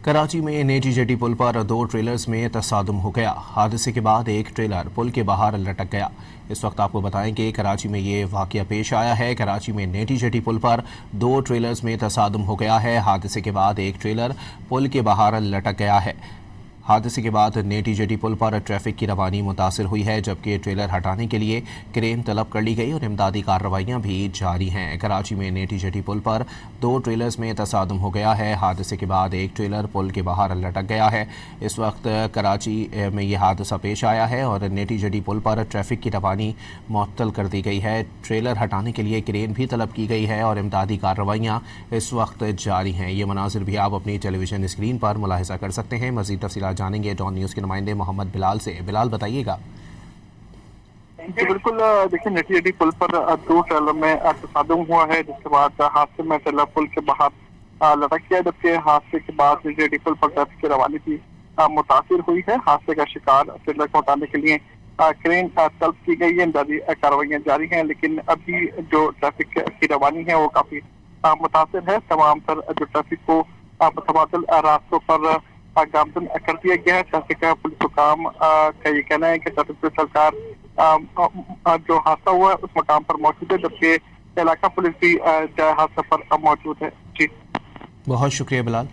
कराची में नेटी जेटी पुल पर दो ट्रेलर्स में तसादुम हो गया। हादसे के बाद एक ट्रेलर पुल के बाहर लटक गया। इस वक्त आपको बताएं कि कराची में ये वाकया पेश आया है। कराची में नेटी जेटी पुल पर दो ट्रेलर्स में तसादुम हो गया है। हादसे के बाद एक ट्रेलर पुल के बाहर लटक गया है। हादसे के बाद नेटी जेटी पुल पर ट्रैफिक की रवानी मुतासिर हुई है, जबकि ट्रेलर हटाने के लिए क्रेन तलब कर ली गई और इमदादी कार्रवाइयाँ भी जारी हैं। कराची में नेटी जेटी पुल पर दो ट्रेलर्स में तसादुम हो गया है। हादसे के बाद एक ट्रेलर पुल के बाहर लटक गया है। इस वक्त कराची में यह हादसा पेश आया है और नेटी जेटी पुल पर ट्रैफिक की रवानी मुअत्तल कर दी गई है। ट्रेलर हटाने के लिए क्रेन भी तलब की गई है और इमदादी कार्रवाइयाँ इस वक्त जारी हैं। ये मनाजिर भी आप अपनी टेलीविजन स्क्रीन पर मुलाहिजा कर सकते हैं। मज़ीद तफसीलात जानेंगे डॉन न्यूज़ के नुमाइंदे मोहम्मद बिलाल से। बिलाल, बताइएगा। जी बिल्कुल, देखिए नेटी जेटी पुल पर दो ट्रेलर में तसादुम हुआ है, जिसके बाद हादसे में ट्रेलर पुल के बाहर लटक गया, जबकि हादसे के बाद नेटी जेटी पुल पर ट्रैफिक की रवानी भी मुतासिर हुई है। हादसे का शिकार ट्रेलर को हटाने के लिए क्रेन तलब की गई है। इमदादी कार्रवाइयाँ जारी हैं, लेकिन अभी जो ट्रैफिक की रवानी है वो काफी मुतासिर है। तमाम तर जो ट्रैफिक को मुतबादिल रास्तों पर गामजन कर दिया गया है। ट्रैफिक पुलिस हुकाम का ये कहना है कि ट्रैफिक पुलिस सरकार जो हादसा हुआ है उस मकाम पर मौजूद है, जबकि इलाका पुलिस भी हादसे पर मौजूद है। जी, बहुत शुक्रिया बिलाल।